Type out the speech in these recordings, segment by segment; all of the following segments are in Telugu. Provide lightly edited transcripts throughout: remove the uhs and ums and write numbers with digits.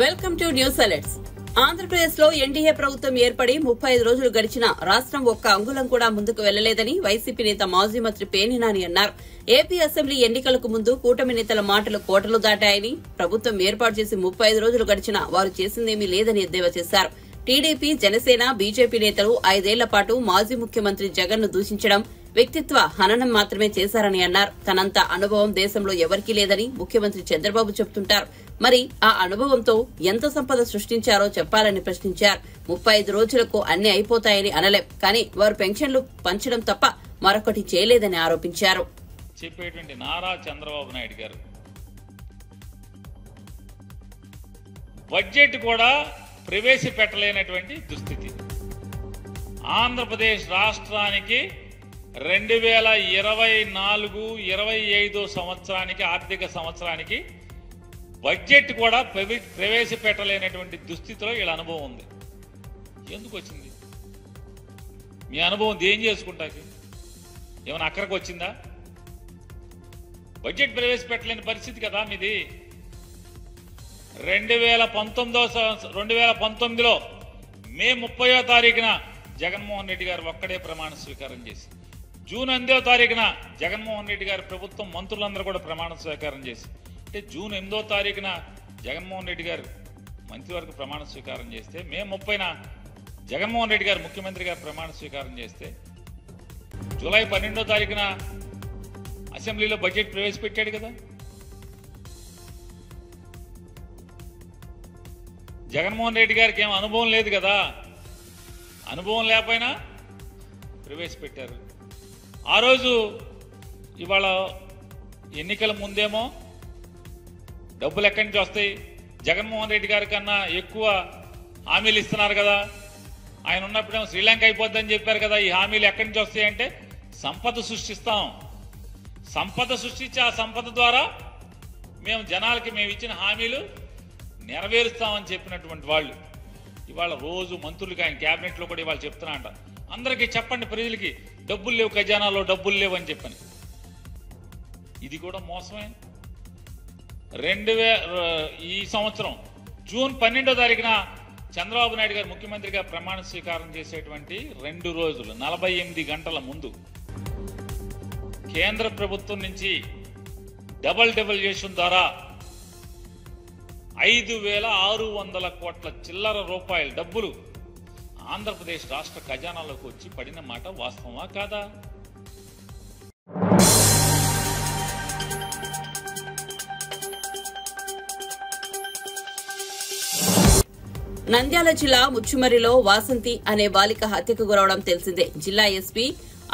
Welcome to news alerts. Andhra Pradesh లో ఎన్డీఏ ప్రభుత్వం ఏర్పడి 35 రోజులు గడిచినా రాష్ట్రం ఒక్క అంగుళం కూడా ముందుకు వెళ్లలేదని వైసీపీ నేత మాజీ మంత్రి పేర్ని నాని అన్నారు. ఏపీ అసెంబ్లీ ఎన్నికలకు ముందు కూటమి నేతల మాటలు కోటలు దాటాయని, ప్రభుత్వం ఏర్పాటు చేసి 35 రోజులు గడిచినా వారు చేసిందేమీ లేదని ఎద్దేవా చేశారు. టీడీపీ, జనసేన, బీజేపీ నేతలు 5 ఏళ్ల పాటు మాజీ ముఖ్యమంత్రి జగన్ ను దూషించడం, వ్యక్తిత్వ హననం మాత్రమే చేశారని అన్నారు. తనంత అనుభవం దేశంలో ఎవరికీ లేదని ముఖ్యమంత్రి చంద్రబాబు చెబుతుంటారు. మరి ఆ అనుభవంతో ఎంత సంపద సృష్టించారో చెప్పాలని ప్రశ్నించారు. 35 రోజులకు అన్ని అయిపోతాయని అనలేం, కానీ వారు పెన్షన్లు పంచడం తప్ప మరొకటి చేయలేదని ఆరోపించారు. చెప్పేటువంటి నారా చంద్రబాబు నాయుడు గారు బడ్జెట్ కూడా ప్రవేశపెట్టలేనటువంటి దుస్థితి. ఆంధ్రప్రదేశ్ రాష్ట్రానికి 2024-25 సంవత్సరానికి ఆర్థిక సంవత్సరానికి బడ్జెట్ కూడా ప్రవేశపెట్టలేనటువంటి దుస్థితిలో వీళ్ళ అనుభవం ఉంది. ఎందుకు వచ్చింది? మీ అనుభవం ఏం చేసుకుంటాకి? ఏమైనా అక్కడికి వచ్చిందా? బడ్జెట్ ప్రవేశపెట్టలేని పరిస్థితి కదా మీది. 2019లో మే 30వ తారీఖున జగన్మోహన్ రెడ్డి గారు ఒక్కడే ప్రమాణ స్వీకారం చేసి, జూన్ 8వ తారీఖున జగన్మోహన్ రెడ్డి గారి ప్రభుత్వం మంత్రులందరూ కూడా ప్రమాణ స్వీకారం చేసి, అంటే జూన్ 8వ తారీఖున జగన్మోహన్ రెడ్డి గారు మంత్రివర్గ ప్రమాణ స్వీకారం చేస్తే, మే 30న జగన్మోహన్ రెడ్డి గారు ముఖ్యమంత్రి గారు ప్రమాణ స్వీకారం చేస్తే, జూలై 12వ తారీఖున అసెంబ్లీలో బడ్జెట్ ప్రవేశపెట్టాడు కదా. జగన్మోహన్ రెడ్డి గారికి ఏం అనుభవం లేదు కదా. అనుభవం లేకపోయినా ప్రవేశపెట్టారు. ఆ రోజు ఇవాళ ఎన్నికల ముందేమో డబ్బులు ఎక్కడి నుంచి వస్తాయి, జగన్మోహన్ రెడ్డి గారి కన్నా ఎక్కువ హామీలు ఇస్తున్నారు కదా, ఆయన ఉన్నప్పుడేమో శ్రీలంక అయిపోద్దని చెప్పారు కదా, ఈ హామీలు ఎక్కడి నుంచి వస్తాయంటే సంపద సృష్టిస్తాం, సంపద సృష్టించి ఆ సంపద ద్వారా మేము జనాలకి మేము ఇచ్చిన హామీలు నెరవేరుస్తామని చెప్పినటువంటి వాళ్ళు ఇవాళ రోజు మంత్రులకి, ఆయన క్యాబినెట్లో కూడా ఇవాళ చెప్తున్నా అంట, అందరికీ చెప్పండి ప్రజలకి డబ్బులు లేవు, ఖజానాలో డబ్బులు లేవు అని చెప్పని. ఇది కూడా మోసమే. ఈ సంవత్సరం జూన్ 12వ తారీఖున చంద్రబాబు నాయుడు గారు ముఖ్యమంత్రిగా ప్రమాణ స్వీకారం చేసేటువంటి 2 రోజులు 48 గంటల ముందు కేంద్ర ప్రభుత్వం నుంచి డబుల్ డెవల్యూషన్ ద్వారా 5,600 కోట్ల చిల్లర రూపాయల డబ్బులు ఆంధ్రప్రదేశ్ రాష్ట్ర ఖజానాలోకి వచ్చి పడిన మాట వాస్తవమా కాదా? నంద్యాల జిల్లా ముచ్చుమరిలో వాసంతి అనే బాలిక హత్యకు గురవడం తెలిసిందే. జిల్లా ఎస్పీ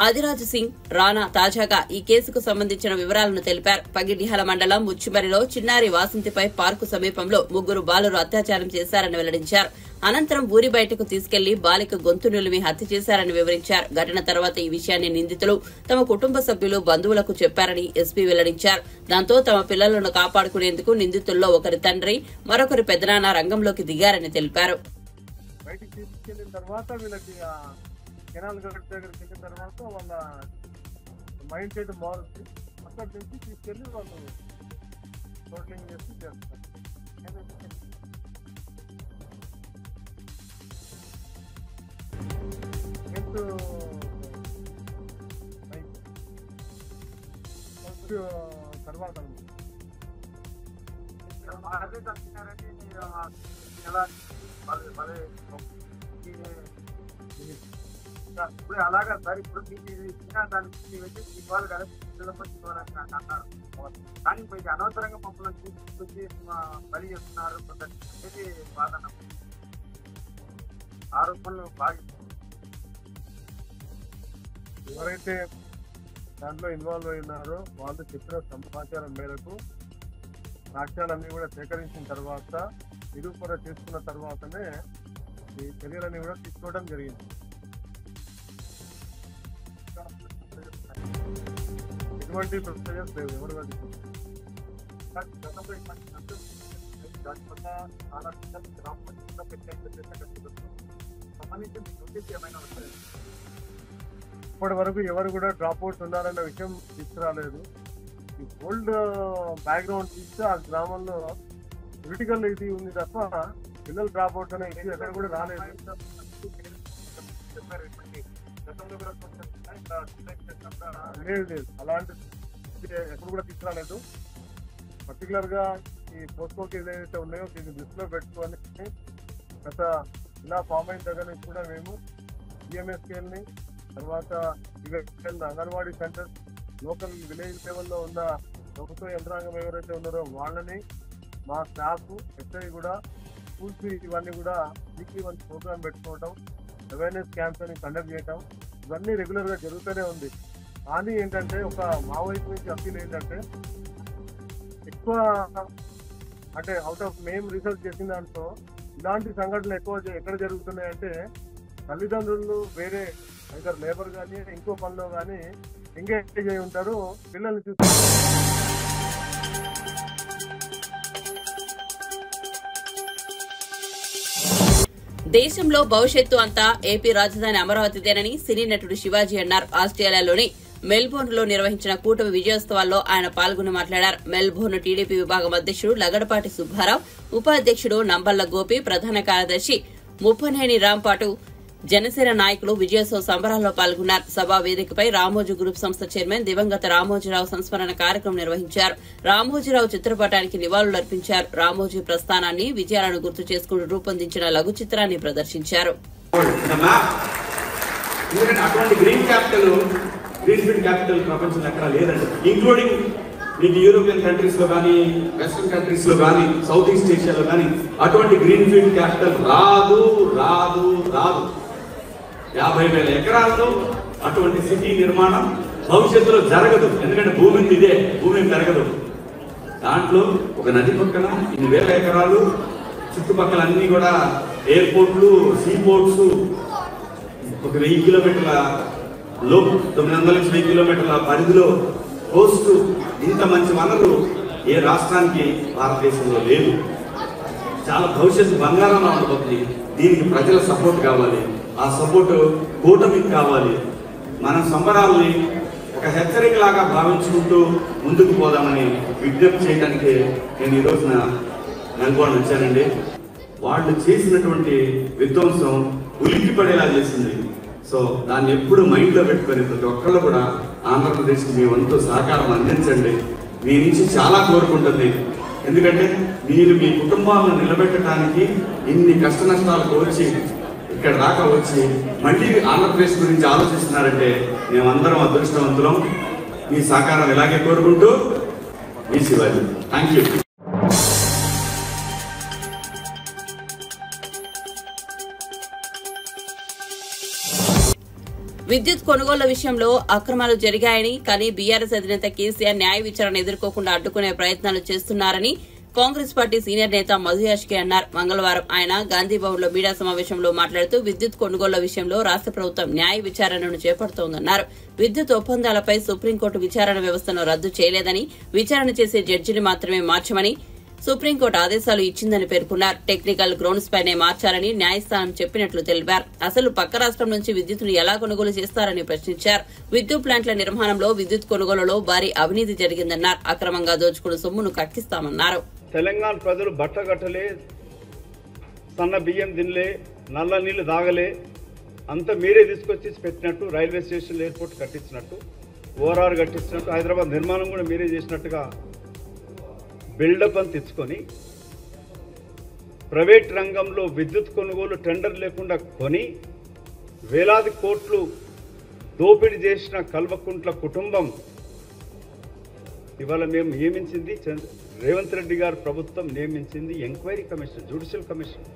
ఆదిరాజ్ సింగ్ రాణా తాజాగా ఈ కేసుకు సంబంధించిన వివరాలను తెలిపారు. పగిడ్యాల మండలం ముచ్చుమరిలో చిన్నారి వాసంతిపై పార్కు సమీపంలో 3 బాలురు అత్యాచారం చేశారని వెల్లడించారు. అనంతరం ఊరి బయటకు తీసుకెళ్లి బాలిక గొంతు నిలిమి హత్య చేశారని వివరించారు. ఘటన తర్వాత ఈ విషయాన్ని నిందితులు తమ కుటుంబ సభ్యులు, బంధువులకు చెప్పారని ఎస్పీ వెల్లడించారు. దాంతో తమ పిల్లలను కాపాడుకునేందుకు నిందితుల్లో ఒకరి తండ్రి, మరొకరి పెదనాన్న రంగంలోకి దిగారని తెలిపారు. కెనాల్ గట్టు దగ్గరికి వెళ్ళిన తర్వాత వాళ్ళ మైండ్ సెట్ మారుతుంది. అక్కడి నుంచి తీసుకెళ్ళి వాళ్ళు టోటలింగ్ చేసి చేస్తారు. తర్వాత ఇప్పుడు అలాగా సార్, ఇప్పుడు మీకు దానికి ఇవ్వాలి కదా అన్నారు, కానీ ఇప్పుడు అనవసరంగా మమ్మల్ని తీసుకొచ్చి బలి చేస్తున్నారు అనేది వాదన, ఆరోపణలు బాగా. ఎవరైతే దాంట్లో ఇన్వాల్వ్ అయినారో వాళ్ళు చెప్పిన సమాచారం మేరకు సాక్ష్యాలన్నీ కూడా సేకరించిన తర్వాత, నిరూపణ చేసుకున్న తర్వాతనే ఈ చర్యలన్నీ కూడా తీసుకోవడం జరిగింది. ఎటువంటి ప్రొసీజర్స్ లేవు. ఎవరు ఇప్పటి వరకు ఎవరు కూడా డ్రాప్ అవుట్స్ ఉన్నారన్న విషయం తీసుకురాలేదు. ఈ ఓల్డ్ బ్యాక్గ్రౌండ్ తీస్తే ఆ గ్రామంలో క్రిటికల్ ఇది ఉంది తప్ప పిల్లలు డ్రాప్ అవుట్ అనే ఇది ఎక్కడ కూడా రాలేదు. లేదు అలాంటి ఎప్పుడు కూడా తీసుకురాలేదు. పర్టికులర్ గా ఈ పోస్కో కేసులు ఏదైతే ఉన్నాయో దీన్ని దృష్టిలో పెట్టుకొని గత ఇలా ఫామ్ అయిన దగ్గర నుంచి కూడా మేము ఈఎంఎస్కేల్ని తర్వాత అంగన్వాడీ సెంటర్స్ లోకల్ విలేజ్ లెవెల్లో ఉన్న ప్రభుత్వ యంత్రాంగం ఎవరైతే ఉన్నారో వాళ్ళని మా స్టాఫ్ ఎస్ఐ కూడా స్కూల్స్ ఇవన్నీ కూడా వీక్లీ వన్ ప్రోగ్రామ్ పెట్టుకోవటం, అవేర్నెస్ క్యాంప్స్ అని కండక్ట్ చేయటం ఇవన్నీ రెగ్యులర్ గా జరుగుతూనే ఉంది. కానీ ఏంటంటే ఒక మా వైపు నుంచి అప్పీల్ ఏంటంటే ఎక్కువ అంటే అవుట్ ఆఫ్ మేము రీసెర్చ్ చేసిన దాంట్లో ఇలాంటి సంఘటనలు ఎక్కువ ఎక్కడ జరుగుతున్నాయంటే తల్లిదండ్రులు వేరే ఐదర్ లేబర్ కానీ ఇంకో పనిలో కానీ ఎంగేజ్ అయి ఉంటారు. పిల్లల్ని చూసి దేశంలో భవిష్యత్తు అంతా ఏపీ రాజధాని అమరావతిదేనని సినీ నటుడు శివాజీ అన్నారు. ఆస్ట్రేలియాలోని మెల్బోర్న్ లో నిర్వహించిన కూటమి విజయోత్సవాల్లో ఆయన పాల్గొని మాట్లాడారు. మెల్బోర్న్ టీడీపీ విభాగం అధ్యక్షుడు లగడపాటి సుబ్బారావు, ఉపాధ్యక్షుడు నంబళ్ల గోపి, ప్రధాన కార్యదర్శి ముప్పనేని రాంపాటు, జనసేన నాయకులు విజయోత్సవ సంబరాల్లో పాల్గొన్నారు. సభా వేదికపై రామోజీ గ్రూప్ సంస్థ చైర్మన్ దివంగత రామోజీరావు సంస్మరణ కార్యక్రమం నిర్వహించారు. రామోజీరావు చిత్రపటానికి నివాళులర్పించారు. రామోజీ ప్రస్థానాన్ని, విజయాలను గుర్తు చేసుకుంటూ రూపొందించిన లఘు చిత్రాన్ని ప్రదర్శించారు. గ్రీన్ఫీల్డ్ క్యాపిటల్ ప్రపంచంలో ఎక్కడా లేదండి, ఇంక్లూడింగ్ మీకు యూరోపియన్ కంట్రీస్ లో కానీ వెస్టర్న్ కంట్రీస్ లో కానీ సౌత్ ఈస్ట్ ఏషియాలో కానీ అటువంటి గ్రీన్ఫీల్డ్ క్యాపిటల్ రాదు రాదు రాదు. 50,000 ఎకరాల్లో అటువంటి సిటీ నిర్మాణం భవిష్యత్తులో జరగదు. ఎందుకంటే భూమి ఇదే, భూమి పెరగదు. దాంట్లో ఒక నది పక్కన ఇన్ని వేల ఎకరాలు, చుట్టుపక్కల అన్ని కూడా ఎయిర్పోర్ట్లు, సీపోర్ట్స్, ఒక 1000 కిలోమీటర్ల లోపు 900 నుంచి 1000 కిలోమీటర్ల పరిధిలో కోస్టు, ఇంత మంచి వనరు ఏ రాష్ట్రానికి భారతదేశంలో లేదు. చాలా భవిష్యత్తు బంగారంలో ఉండబోతుంది. దీనికి ప్రజల సపోర్ట్ కావాలి. ఆ సపోర్ట్ కూటమికి కావాలి. మన సంబరాల్ని ఒక హెచ్చరికలాగా భావించుకుంటూ ముందుకు పోదామని విజ్ఞప్తి చేయడానికి నేను ఈ రోజున మెల్బోర్న్ వచ్చానండి. వాళ్ళు చేసినటువంటి విధ్వంసం ఉలిక్కి పడేలా చేసింది. సో దాన్ని ఎప్పుడు మైండ్లో పెట్టుకొని ప్రతి ఒక్కళ్ళు కూడా ఆంధ్రప్రదేశ్కి మీ వంతు సహకారం అందించండి. మీ నుంచి చాలా కోరుకుంటుంది. ఎందుకంటే మీరు మీ కుటుంబాలను నిలబెట్టడానికి ఇన్ని కష్ట నష్టాలు కోర్చి ఇక్కడ దాకా వచ్చి మళ్ళీ ఆంధ్రప్రదేశ్ గురించి ఆలోచిస్తున్నారంటే మేమందరం అదృష్టవంతులం. మీ సహకారం ఇలాగే కోరుకుంటూ మీ శివాజీ. Thank you. విద్యుత్ కొనుగోళ్ల విషయంలో అక్రమాలు జరిగాయని, కానీ బీఆర్ఎస్ అధినేత కేసీఆర్ న్యాయ విచారణ ఎదుర్కోకుండా అడ్డుకునే ప్రయత్నాలు చేస్తున్నారని కాంగ్రెస్ పార్టీ సీనియర్ నేత మధు యాష్కి అన్నారు. మంగళవారం ఆయన గాంధీభవన్ లో మీడియా సమావేశంలో మాట్లాడుతూ విద్యుత్ కొనుగోళ్ల విషయంలో రాష్ట ప్రభుత్వం న్యాయ విచారణను చేపడుతోందన్నారు. విద్యుత్ ఒప్పందాలపై సుప్రీంకోర్టు విచారణ వ్యవస్థను రద్దు చేయలేదని, విచారణ చేసే జడ్జిని మాత్రమే మార్చమని సుప్రీంకోర్టు ఆదేశాలు ఇచ్చిందని పేర్కొన్నారు. టెక్నికల్ గ్రౌండ్స్ పైనే మార్చాలని న్యాయస్థానం చెప్పినట్లు తెలిపారు. అసలు పక్క రాష్ట్రం నుంచి విద్యుత్తును ఎలా కొనుగోలు చేస్తారని ప్రశ్నించారు. విద్యుత్ ప్లాంట్ల నిర్మాణంలో విద్యుత్ కొనుగోలులో భారీ అవినీతి జరిగిందన్నారు. అక్రమంగా దోచుకున్న సొమ్మును కక్కిస్తామన్నారు. తెలంగాణ ప్రజలు బట్టగట్టలే, సన్న బియ్యం తినలే, నల్ల నీళ్లు తాగలే, అంతా మీరే తీసుకొచ్చి పెట్టినట్టు, రైల్వే స్టేషన్, ఎయిర్పోర్ట్ కట్టించినట్టు, ఓఆర్ఆర్ కట్టించినట్టు, హైదరాబాద్ నిర్మాణం కూడా మీరే చేసినట్టుగా బిల్డప్ అని తెచ్చుకొని ప్రైవేట్ రంగంలో విద్యుత్ కొనుగోలు టెండర్ లేకుండా కొని వేలాది కోట్లు దోపిడీ చేసిన కల్వకుంట్ల కుటుంబం ఇవాళ మేము నియమించింది, రేవంత్ రెడ్డి గారు ప్రభుత్వం నియమించింది ఎంక్వైరీ కమిషన్, జ్యుడిషియల్ కమిషన్.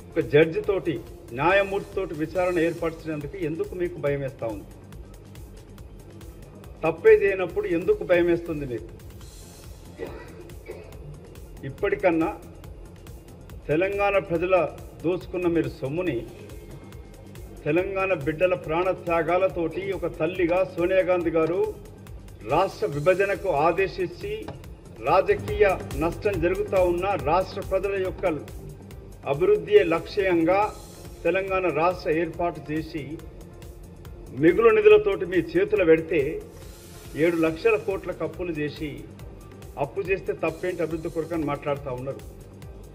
ఒక జడ్జి తోటి, న్యాయమూర్తితోటి విచారణ ఏర్పరిచినందుకు ఎందుకు మీకు భయం వేస్తూ ఉంది? తప్పే చేయనప్పుడు ఎందుకు భయం వేస్తుంది మీకు? ఇప్పటికన్నా తెలంగాణ ప్రజల దోచుకున్న మీరు సొమ్ముని తెలంగాణ బిడ్డల ప్రాణ త్యాగాలతోటి ఒక తల్లిగా సోనియా గాంధీ గారు రాష్ట్ర విభజనకు ఆదేశించి రాజకీయ నష్టం జరుగుతూ ఉన్న రాష్ట్ర ప్రజల యొక్క అభివృద్ధియే లక్ష్యంగా తెలంగాణ రాష్ట్ర ఏర్పాటు చేసి మిగులు నిధులతోటి మీ చేతులు పెడితే 7 లక్షల కోట్ల అప్పులు చేసి, అప్పు చేస్తే తప్పేంటి అభివృద్ధి కొరకని మాట్లాడుతూ ఉన్నారు.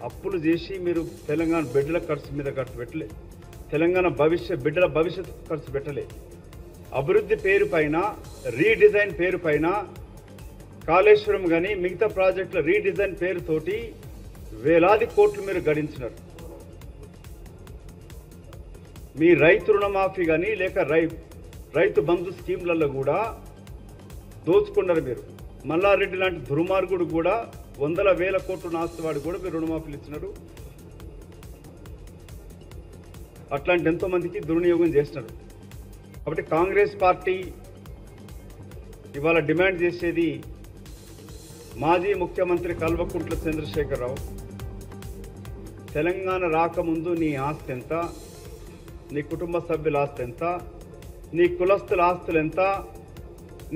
అప్పులు చేసి మీరు తెలంగాణ బిడ్డల ఖర్చు మీద ఖర్చు పెట్టలే, తెలంగాణ బిడ్డల భవిష్యత్తు ఖర్చు పెట్టలే. అభివృద్ధి పేరు పైన, రీడిజైన్ పేరు పైన కాళేశ్వరం కానీ మిగతా ప్రాజెక్టుల రీడిజైన్ పేరుతోటి వేలాది కోట్లు మీరు గడించినారు. మీ రైతు రుణమాఫీ కానీ లేక రైతు బంధు స్కీమ్లలో కూడా దోచుకున్నారు మీరు. మల్లారెడ్డి లాంటి దుర్మార్గుడు కూడా వందల వేల కోట్లు నాస్తువాడు కూడా మీరు రుణమాఫీలు ఇచ్చినారు. అట్లాంటి ఎంతో మందికి దుర్వినియోగం చేస్తున్నారు. కాబట్టి కాంగ్రెస్ పార్టీ ఇవాళ డిమాండ్ చేసేది, మాజీ ముఖ్యమంత్రి కల్వకుంట్ల చంద్రశేఖరరావు, తెలంగాణ రాకముందు నీ ఆస్తి ఎంత, నీ కుటుంబ సభ్యుల ఆస్తి ఎంత, నీ కులస్తుల ఆస్తులు ఎంత,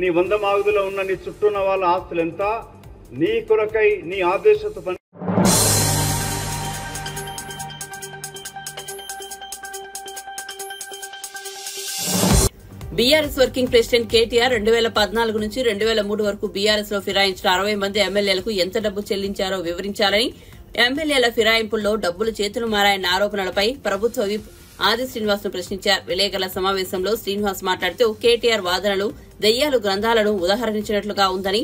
నీ 100 మాగుదులో ఉన్న నీ చుట్టూ ఉన్న వాళ్ళ ఆస్తులు ఎంత, నీ కొరకై నీ ఆదేశంతో పని బీఆర్ఎస్ వర్కింగ్ ప్రెసిడెంట్ కేటీఆర్ 2014 నుంచి 2003 వరకు బీఆర్ఎస్ లో ఫిరాయించిన 60 మంది ఎమ్మెల్యేలకు ఎంత డబ్బు చెల్లించారో వివరించాలని, ఎమ్మెల్యేల ఫిరాయింపుల్లో డబ్బులు చేతులు మారాయన్న ఆరోపణలపై ప్రభుత్వ విప్ ఆది శ్రీనివాస్ ను ప్రశ్నించారు. విలేకరుల సమావేశంలో శ్రీనివాస్ మాట్లాడుతూ కేటీఆర్ వాదనలు దెయ్యాలు గ్రంథాలను ఉదాహరించినట్లుగా ఉందని,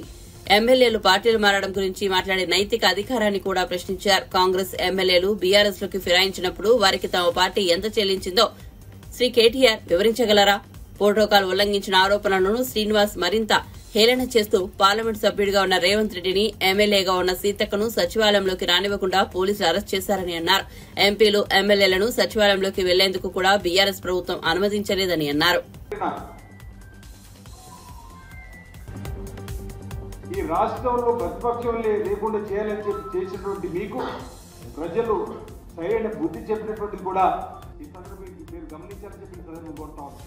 ఎమ్మెల్యేలు పార్టీలు మారడం గురించి మాట్లాడే నైతిక అధికారాన్ని కూడా ప్రశ్నించారు. కాంగ్రెస్ ఎమ్మెల్యేలు బీఆర్ఎస్ లోకి ఫిరాయించినప్పుడు వారికి తమ పార్టీ ఎంత చెల్లించిందో శ్రీ కేటీఆర్ వివరించగలరా? ప్రోటోకాల్ ఉల్లంఘించిన ఆరోపణలను శ్రీనివాస్ మరింత హేళన చేస్తూ పార్లమెంట్ సభ్యుడిగా ఉన్న రేవంత్ రెడ్డిని, ఎమ్మెల్యేగా ఉన్న సీతక్కను సచివాలయంలోకి రానివ్వకుండా పోలీసులు అరెస్ట్ చేశారని అన్నారు. ఎంపీలు, ఎమ్మెల్యేలను సచివాలయంలోకి వెళ్లేందుకు కూడా బీఆర్ఎస్ ప్రభుత్వం అనుమతించలేదని అన్నారు. ఈ రాష్ట్రంలో ప్రతిపక్షం లేకుండా చేయాలని చెప్పి చేసినటువంటి మీకు ప్రజలు సరైన బుద్ధి చెప్పినటువంటి కూడా ఈ సందర్భం మీరు గమనించాలని చెప్పి సందర్భం కోరుతా ఉన్నాం.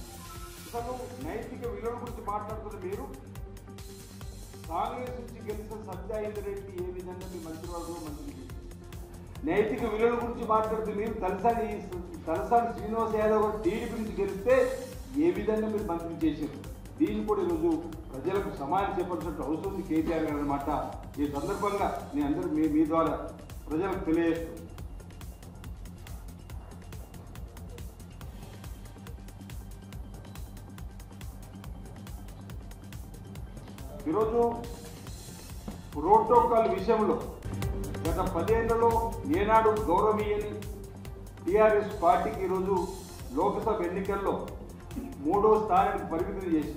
అసలు నైతిక విలువల గురించి మాట్లాడుతున్న మీరు కాంగ్రెస్ నుంచి గెలిచిన సత్యానంద రెడ్డి ఏ విధంగా మీ మంత్రివర్గం మంత్రి, నైతిక విలువల గురించి మాట్లాడుతూ మీరు తలసాని శ్రీనివాస్ యాదవ్ టీడీపీ నుంచి గెలిస్తే ఏ విధంగా మీరు మంత్రి చేశారు, దీన్ని కూడా ఈరోజు ప్రజలకు సమాధానం చెప్పాల్సినట్టు అవసరం ఉంది కేటీఆర్ గారు అన్నమాట. ఈ సందర్భంగా నేను అందరూ మీ ద్వారా ప్రజలకు తెలియజేస్తాను. ఈరోజు ప్రోటోకాల్ విషయంలో గత 10 ఏళ్లలో ఏనాడు గౌరవీయని టీఆర్ఎస్ పార్టీకి ఈరోజు లోక్సభ ఎన్నికల్లో 3వ స్థానానికి పరిమితం చేసి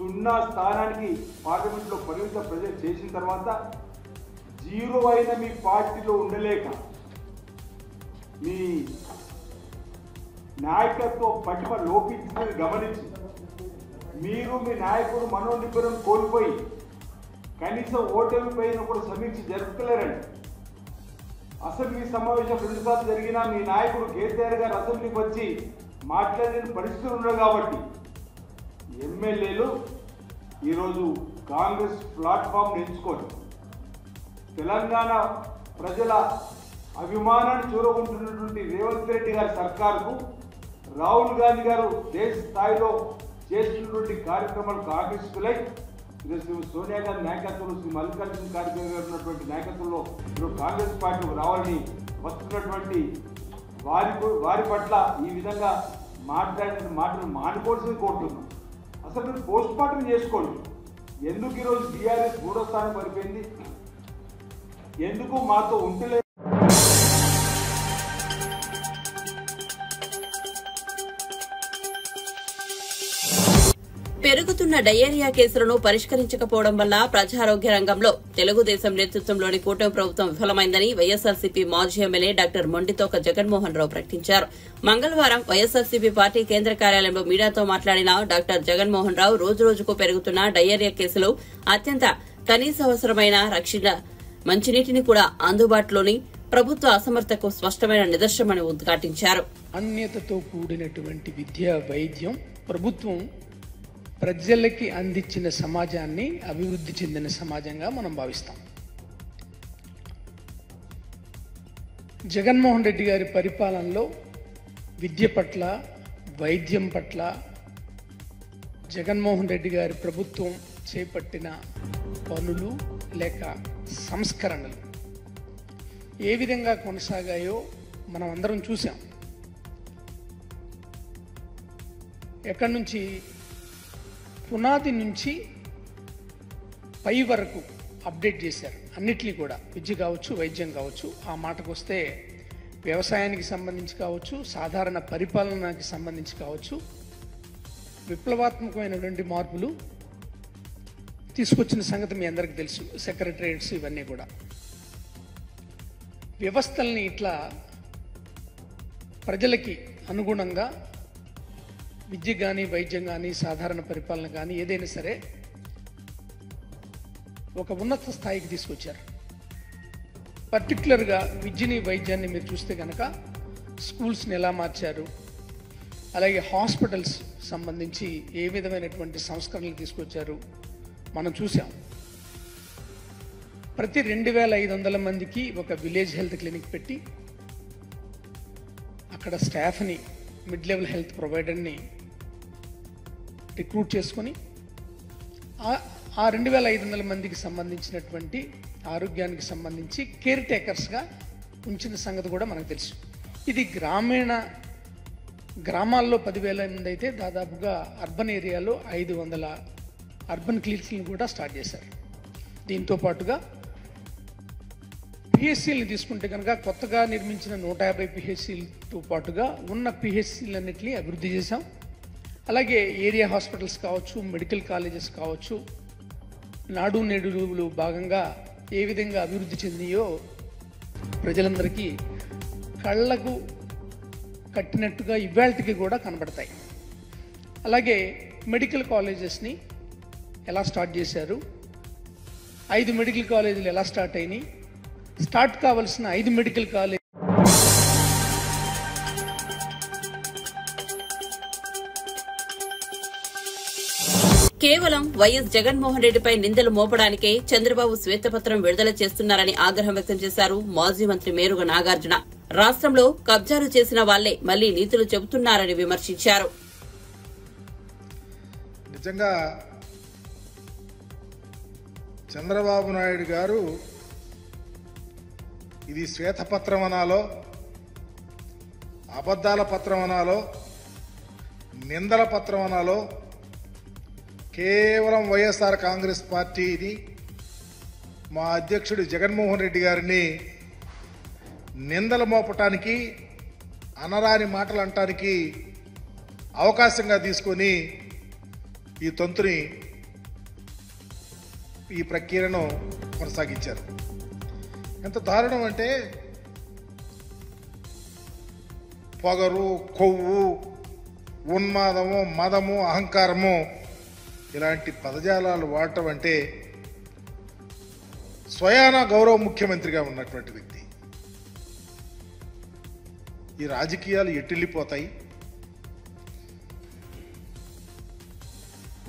0 స్థానానికి పార్లమెంట్లో పరిమిత ప్రజలు చేసిన తర్వాత 0 అయిన మీ పార్టీలో ఉండలేక మీ నాయకత్వ పటిమ లోపించిందని గమనించి మీరు మీ నాయకుడు మనోనిబ్బరం కోల్పోయి కనీసం ఓటమి పైన కూడా సమీక్ష జరుపుకోలేరండి. అసెంబ్లీ సమావేశం 2 సార్లు జరిగినా మీ నాయకుడు కేసీఆర్ గారు అసెంబ్లీకి వచ్చి మాట్లాడిన పరిస్థితులు ఉన్నాయి. కాబట్టి ఎమ్మెల్యేలు ఈరోజు కాంగ్రెస్ ప్లాట్ఫామ్ ఎంచుకొని తెలంగాణ ప్రజల అభిమానాన్ని చూరగొంటున్నటువంటి రేవంత్ రెడ్డి గారి సర్కారుకు, రాహుల్ గాంధీ గారు దేశ స్థాయిలో చేస్తున్నటువంటి కార్యక్రమాలు ఆకర్షితులై ఈరోజు సోనియా గాంధీ నాయకత్వంలో, శ్రీ మల్లికార్జున ఖార్గే గారు ఉన్నటువంటి నాయకత్వంలో ఈరోజు కాంగ్రెస్ పార్టీ రావాలని వస్తున్నటువంటి వారి పట్ల ఈ విధంగా మాట్లాడిన మాటలు మానుకోవాల్సింది కోరుతున్నాం. అసలు మీరు పోస్ట్ మార్టం చేసుకోండి. ఎందుకు ఈరోజు బీఆర్ఎస్ 3వ స్థానం పడిపోయింది, ఎందుకు మాతో ఉంటలేదు? పెరుగుతున్న డయేరియా కేసులను పరిష్కరించకపోవడం వల్ల ప్రజారోగ్య రంగంలో తెలుగుదేశం నేతృత్వంలోని కూటమి ప్రభుత్వం విఫలమైందని వైఎస్సార్సీపీ మాజీ ఎమ్మెల్యే డాక్టర్ మొండితోక జగన్మోహన్ రావు ప్రకటించారు. మంగళవారం వైఎస్సార్సీపీ పార్టీ కేంద్ర కార్యాలయంలో మీడియాతో మాట్లాడిన డాక్టర్ జగన్మోహన్ రావు రోజురోజుకు పెరుగుతున్న డయేరియా కేసులు అత్యంత కనీసావసరమైన రక్షణ మంచినీటిని కూడా అందుబాటులోని ప్రభుత్వ అసమర్థకు స్పష్టమైన నిదర్శనమని ఉద్ఘాటించారు. నాణ్యతతో కూడినటువంటి విద్యా వైద్యం ప్రభుత్వం ప్రజలకి అందించిన సమాజాన్ని అభివృద్ధి చెందిన సమాజంగా మనం భావిస్తాం. జగన్మోహన్ రెడ్డి గారి పరిపాలనలో విద్య పట్ల, వైద్యం పట్ల జగన్మోహన్ రెడ్డి గారి ప్రభుత్వం చేపట్టిన పనులు లేక సంస్కరణలు ఏ విధంగా కొనసాగాయో మనం అందరం చూసాం. ఎక్కడి నుంచి పునాది నుంచి పై వరకు అప్డేట్ చేశారు అన్నిటినీ కూడా, విద్య కావచ్చు, వైద్యం కావచ్చు. ఆ మాటకు వస్తే వ్యవసాయానికి సంబంధించి కావచ్చు, సాధారణ పరిపాలనకి సంబంధించి కావచ్చు, విప్లవాత్మకమైనటువంటి మార్పులు తీసుకొచ్చిన సంగతి మీ అందరికీ తెలుసు. సెక్రటరియట్స్ ఇవన్నీ కూడా వ్యవస్థల్ని ఇట్లా ప్రజలకి అనుగుణంగా విద్య కానీ, వైద్యం కానీ, సాధారణ పరిపాలన కానీ ఏదైనా సరే ఒక ఉన్నత స్థాయికి తీసుకొచ్చారు. పర్టికులర్గా విద్యని, వైద్యాన్ని మీరు చూస్తే కనుక స్కూల్స్ని ఎలా మార్చారు, అలాగే హాస్పిటల్స్ సంబంధించి ఏ విధమైనటువంటి సంస్కరణలు తీసుకొచ్చారు మనం చూసాం. ప్రతి 2500 మందికి ఒక విలేజ్ హెల్త్ క్లినిక్ పెట్టి అక్కడ స్టాఫ్ని, మిడ్ లెవెల్ హెల్త్ ప్రొవైడర్ని రిక్రూట్ చేసుకొని ఆ 2500 మందికి సంబంధించినటువంటి ఆరోగ్యానికి సంబంధించి కేర్ టేకర్స్గా ఉంచిన సంగతి కూడా మనకు తెలుసు. ఇది గ్రామాల్లో 10,000 మంది అయితే దాదాపుగా అర్బన్ ఏరియాలో 500 అర్బన్ క్లినిక్లను కూడా స్టార్ట్ చేశారు. దీంతో పాటుగా పిహెచ్సిలను తీసుకుంటే కనుక కొత్తగా నిర్మించిన 150 పిహెచ్సిలతో పాటుగా ఉన్న పిహెచ్సిలన్నింటినీ అభివృద్ధి చేశాం. అలాగే ఏరియా హాస్పిటల్స్ కావచ్చు, మెడికల్ కాలేజెస్ కావచ్చు, నాడు నేడులు భాగంగా ఏ విధంగా అభివృద్ధి చెందియో ప్రజలందరికీ కళ్ళకు కట్టినట్టుగా ఇవాల్టికి కూడా కనబడతాయి. అలాగే మెడికల్ కాలేజెస్ని ఎలా స్టార్ట్ చేశారు, 5 మెడికల్ కాలేజీలు ఎలా స్టార్ట్ అయినాయి, స్టార్ట్ కావాల్సిన 5 మెడికల్ కాలేజ్ కేవలం వైఎస్ జగన్మోహన్ రెడ్డిపై నిందలు మోపడానికే చంద్రబాబు శ్వేతపత్రం విడుదల చేస్తున్నారని ఆగ్రహం వ్యక్తం చేశారు మాజీ మంత్రి మేరుగ నాగార్జున. రాష్ట్రంలో కబ్జాలు చేసిన వాళ్లే మళ్లీ నీతులు చెబుతున్నారని విమర్శించారు. నిజంగా చంద్రబాబు నాయుడు గారు ఇది శ్వేతపత్రం అనాలో, అబద్ధాల పత్రం అనాలో, నిందల పత్రం అనాలో, కేవలం వైఎస్ఆర్ కాంగ్రెస్ పార్టీని, మా అధ్యక్షుడు జగన్మోహన్ రెడ్డి గారిని నిందలు మోపటానికి, అనరాని మాటలు అనటానికి అవకాశంగా తీసుకొని ఈ తంతుని, ఈ ప్రక్రియను కొనసాగించారు. ఎంత దారుణం అంటే పొగరు, కొవ్వు, ఉన్మాదము, మదము, అహంకారము ఇలాంటి పదజాలాలు వాడటం అంటే స్వయాన గౌరవ ముఖ్యమంత్రిగా ఉన్నటువంటి వ్యక్తి. ఈ రాజకీయాలు ఎట్టిల్లిపోతాయి.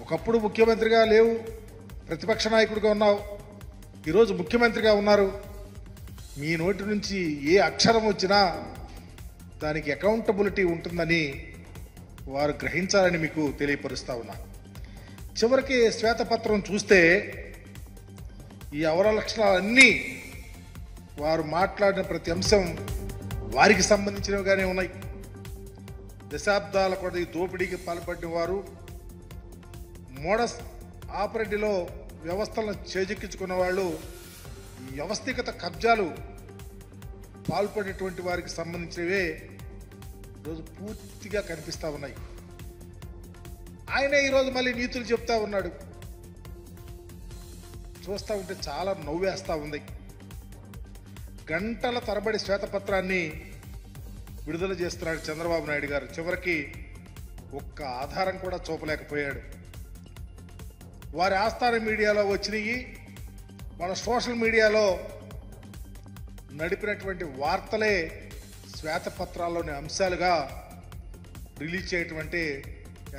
ఒకప్పుడు ముఖ్యమంత్రిగా లేవు, ప్రతిపక్ష నాయకుడిగా ఉన్నావు, ఈరోజు ముఖ్యమంత్రిగా ఉన్నారు. మీ నోటి నుంచి ఏ అక్షరం వచ్చినా దానికి అకౌంటబిలిటీ ఉంటుందని వారు గ్రహించాలని మీకు తెలియపరుస్తా ఉన్నా. చివరికి శ్వేతపత్రం చూస్తే ఈ అవలక్షణాలన్నీ వారు మాట్లాడిన ప్రతి అంశం వారికి సంబంధించినవిగానే ఉన్నాయి. దశాబ్దాల కొద్ది దోపిడీకి పాల్పడిన వారు, మోడస్ ఆపరేటివ్లో వ్యవస్థలను చేజెక్కించుకున్న వాళ్ళు, వ్యవస్థిగత కబ్జాలు పాల్పడినటువంటి వారికి సంబంధించినవే ఈరోజు పూర్తిగా కనిపిస్తూ ఉన్నాయి. ఆయనే ఈరోజు మళ్ళీ నీతులు చెప్తా ఉన్నాడు. చూస్తూ ఉంటే చాలా నవ్వేస్తూ ఉంది. గంటల తరబడి శ్వేతపత్రాన్ని విడుదల చేస్తున్నాడు చంద్రబాబు నాయుడు గారు. చివరికి ఒక్క ఆధారం కూడా చూపలేకపోయాడు. వారి ఆస్థాన మీడియాలో వచ్చినవి, మన సోషల్ మీడియాలో నడిపినటువంటి వార్తలే శ్వేతపత్రాల్లోని అంశాలుగా రిలీజ్ చేయటం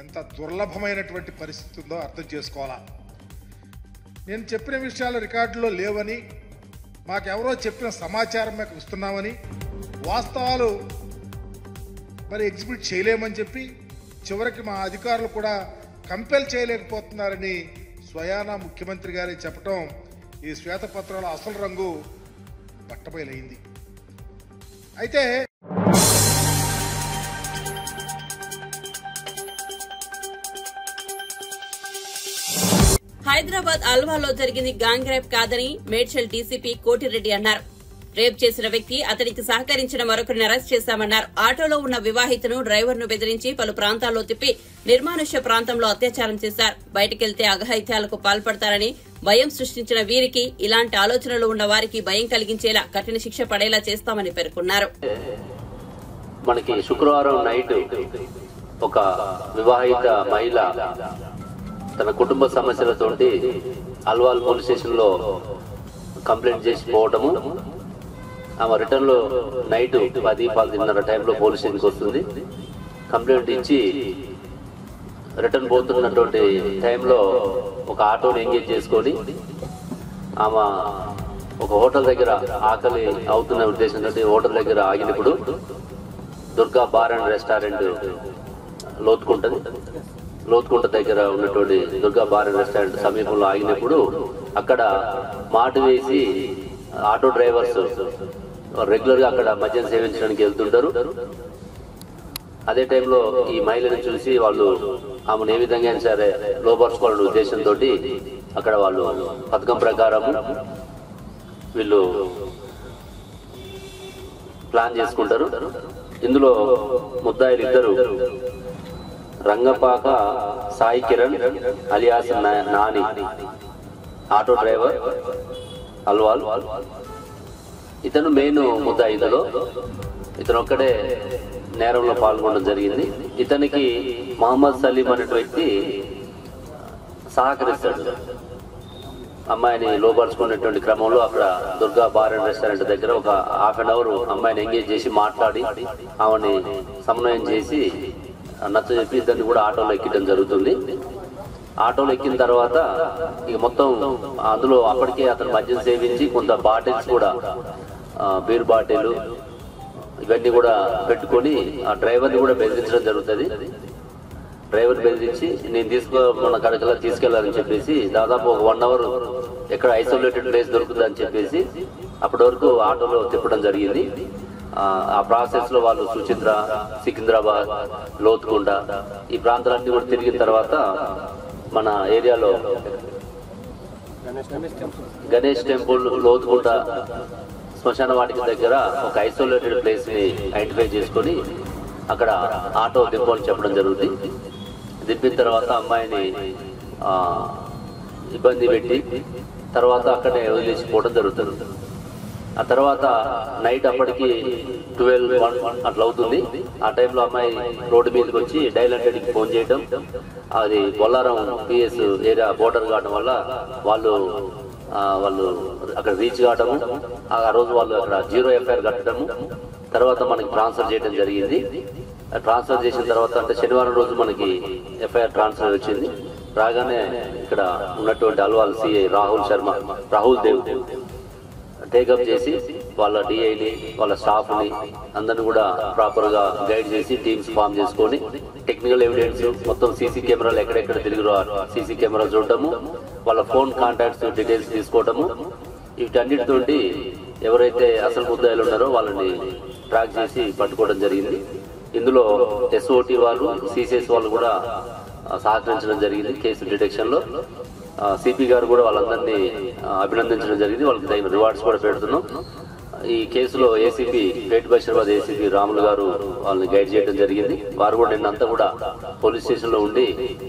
ఎంత దుర్లభమైనటువంటి పరిస్థితి ఉందో అర్థం చేసుకోవాలా. నేను చెప్పిన విషయాలు రికార్డులో లేవని, మాకెవరో చెప్పిన సమాచారం మీకు ఇస్తున్నామని, వాస్తవాలు మరి ఎగ్జిబిట్ చేయలేమని చెప్పి చివరికి మా అధికారులు కూడా కంపెల్ చేయలేకపోతున్నారని స్వయాన ముఖ్యమంత్రి గారే చెప్పటం ఈ శ్వేతపత్రాల అసలు రంగు బట్టబయలైంది. అయితే హైదరాబాద్ అల్వాలో జరిగింది గ్యాంగ్ రేప్ కాదని మేడ్చల్ డీసీపీ కోటిరెడ్డి అన్నారు. రేప్ చేసిన వ్యక్తి అతనికి సహకరించిన మరొకరిని అరెస్ట్ చేశామన్నారు. ఆటోలో ఉన్న వివాహితను డ్రైవర్ను బెదిరించి పలు ప్రాంతాల్లో తిప్పి నిర్మానుష్య ప్రాంతంలో అత్యాచారం చేశారు. బయటకెళ్తే అఘాయిత్యాలకు పాల్పడతారని భయం సృష్టించిన వీరికి ఇలాంటి ఆలోచనలు ఉన్న వారికి భయం కలిగించేలా కఠిన శిక్ష పడేలా చేస్తామని పేర్కొన్నారు. మనకి శుక్రవారం నైట్ ఒక వివాహిత మహిళ తన కుటుంబ సమస్యలతోటి అల్వాల్ పోలీస్ స్టేషన్ లో కంప్లైంట్ చేసి పోవటము, ఆమె రిటర్న్ లో నైట్ 10-10:30 టైంలో పోలీస్ స్టేషన్కి వస్తుంది. కంప్లైంట్ ఇచ్చి రిటర్న్ పోతున్నటువంటి టైంలో ఒక ఆటోని ఎంగేజ్ చేసుకొని ఆమె ఒక హోటల్ దగ్గర ఆకలి అవుతున్న ఉద్దేశంతో హోటల్ దగ్గర ఆగినప్పుడు Durga bar and restaurant Lothukunta దగ్గర ఉన్నటువంటి దుర్గా బార్ అండ్ రెస్టారెంట్ సమీపంలో ఆగినప్పుడు అక్కడ మాట వేసి ఆటో డ్రైవర్స్ రెగ్యులర్ గా అక్కడ మద్యం సేవించడానికి వెళ్తుంటారు. అదే టైంలో ఈ మహిళను చూసి వాళ్ళు ఆమెను ఏ విధంగా సరే లోపరుచుకోవాలనే ఉద్దేశంతో అక్కడ వాళ్ళు పథకం ప్రకారం వీళ్ళు ప్లాన్ చేసుకుంటారు. ఇందులో ముద్దాయిలు ఇద్దరు Rangapaka Sai Kiran alias Nani, auto driver Alwal. ఇతను మెయిన్ ముద్దాయి. ఇందులో ఇతను ఒక్కడే నేరంలో పాల్గొనడం జరిగింది. ఇతనికి మహమ్మద్ సలీం అనే వ్యక్తి సహకరిస్తాడు. అమ్మాయిని లోపరుచుకునేటువంటి క్రమంలో అక్కడ దుర్గా బార్ అండ్ రెస్టారెంట్ దగ్గర ఒక ½ గంట అమ్మాయిని ఎంగేజ్ చేసి మాట్లాడి ఆమెని సమన్వయం చేసి నచ్చ చెప్పి ఇద్దరిని కూడా ఆటోలో ఎక్కడం జరుగుతుంది. ఆటోలో ఎక్కిన తర్వాత ఇక మొత్తం అందులో అప్పటికే అతను మద్యం సేవించి కొంత బాటిల్స్ కూడా బీర్ బాటిల్ ఇవన్నీ కూడా పెట్టుకొని ఆ డ్రైవర్ని కూడా బెదిరించడం జరుగుతుంది. డ్రైవర్ బెదిరించి నేను మన కడకలా తీసుకెళ్లాలని చెప్పేసి దాదాపు ఒక 1 అవర్ ఎక్కడ ఐసోలేటెడ్ ప్లేస్ దొరుకుతుందని చెప్పేసి అప్పటి వరకు ఆటోలో తిప్పడం జరిగింది. ఆ ప్రాసెస్ లో వాళ్ళు సుచిత్ర, సికింద్రాబాద్, లోతుకుంట ఈ ప్రాంతాలన్నీ కూడా తిరిగిన తర్వాత మన ఏరియాలో గణేష్ టెంపుల్, లోతుకుంట శ్మశాన వాటిక దగ్గర ఒక ఐసోలేటెడ్ ప్లేస్ ని ఐడెంటిఫై చేసుకొని అక్కడ ఆటో దింపని చెప్పడం జరుగుతుంది. దింపిన తర్వాత అమ్మాయిని ఇబ్బంది పెట్టి తర్వాత అక్కడే వదిలేసిపోవడం జరుగుతుంది. ఆ తర్వాత నైట్ అప్పటికి 12-1 అట్లా అవుతుంది. ఆ టైంలో అమ్మాయి రోడ్డు మీదకి వచ్చి డైల్ 100కి ఫోన్ చేయడం, అది బొల్లారం PS ఏరియా బోర్డర్ కావడం వల్ల వాళ్ళు అక్కడ రీచ్ కావడము, ఆ రోజు వాళ్ళు అక్కడ 0 FIR కట్టడము, తర్వాత మనకి ట్రాన్స్ఫర్ చేయడం జరిగింది. ట్రాన్స్ఫర్ చేసిన తర్వాత అంటే శనివారం రోజు మనకి FIR ట్రాన్స్ఫర్ వచ్చింది. రాగానే ఇక్కడ ఉన్నటువంటి అల్వాల్ CI రాహుల్ దేవ్ టేకప్ చేసి వాళ్ళ DIని వాళ్ళ స్టాఫ్ని అందరిని కూడా ప్రాపర్ గా గైడ్ చేసి టీమ్స్ ఫామ్ చేసుకొని టెక్నికల్ ఎవిడెన్స్ మొత్తం CC కెమెరాలు ఎక్కడెక్కడ తిరిగిరో CC కెమెరా చూడటము, వాళ్ళ ఫోన్ కాంటాక్ట్స్ డీటెయిల్స్ తీసుకోవటము, వీటన్నిటితోటి ఎవరైతే అసలు ముద్దాయిలు ఉన్నారో వాళ్ళని ట్రాక్ చేసి పట్టుకోవడం జరిగింది. ఇందులో SOT వాళ్ళు, CCS వాళ్ళు కూడా సహకరించడం జరిగింది. కేసు డిటెక్షన్ లో CP గారు కూడా వాళ్ళందరినీ అభినందించడం జరిగింది. వాళ్ళకి తగిన రివార్డ్స్ కూడా పెడుతున్నాం. ఈ కేసులో ACP great Basheerabad ACP Ramulu గారు వాళ్ళని గైడ్ చేయడం జరిగింది. వారు కూడా నిన్నంతా కూడా పోలీస్ స్టేషన్ లో ఉండి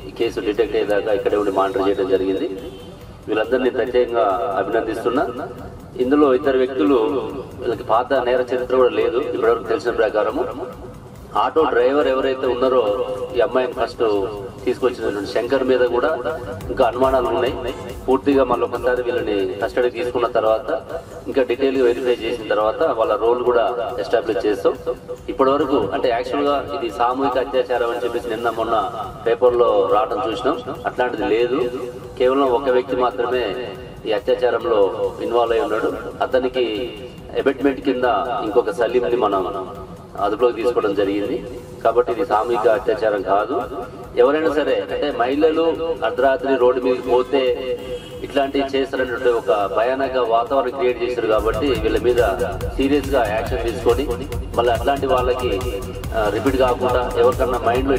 ఈ కేసు డిటెక్ట్ అయ్యేదాకా ఇక్కడే ఉండి మానిటర్ చేయడం జరిగింది. వీళ్ళందరినీ ప్రత్యేకంగా అభినందిస్తున్నా. ఇందులో ఇద్దరు వ్యక్తులు, వీళ్ళకి పాత నేర చరిత్ర కూడా లేదు ఇప్పటివరకు తెలిసిన ప్రకారము. ఆటో డ్రైవర్ ఎవరైతే ఉన్నారో ఈ అమ్మాయిని ఫస్ట్ తీసుకొచ్చినటువంటి శంకర్ మీద కూడా ఇంకా అనుమానాలు ఉన్నాయి. పూర్తిగా మళ్ళీ ఒకసారి వీళ్ళని కస్టడీకి తీసుకున్న తర్వాత ఇంకా డీటెయిల్ గా వెరిఫై చేసిన తర్వాత వాళ్ళ రోల్ కూడా ఎస్టాబ్లిష్ చేస్తాం. ఇప్పటి వరకు అంటే యాక్చువల్ గా ఇది సామూహిక అత్యాచారం అని చెప్పేసి నిన్న మొన్న పేపర్ లో రావడం చూసినాం. అట్లాంటిది లేదు. కేవలం ఒక వ్యక్తి మాత్రమే ఈ అత్యాచారంలో ఇన్వాల్వ్ అయి ఉన్నాడు. అతనికి అబెట్మెంట్ కింద ఇంకొక సలీంని మనం అదుపులోకి తీసుకోవడం జరిగింది. కాబట్టి ఇది సామూహిక అత్యాచారం కాదు. ఎవరైనా సరే అంటే మహిళలు అర్ధరాత్రి రోడ్డు మీదకి పోతే ఇట్లా ఇట్లాంటివి చేస్తారనే ఒక భయానక వాతావరణం క్రియేట్ చేశారు కాబట్టి వీళ్ళ మీద సీరియస్ గా యాక్షన్ తీసుకొని మళ్ళీ అట్లాంటి వాళ్ళకి రిపీట్ కాకుండా ఎవరికన్నా మైండ్ లో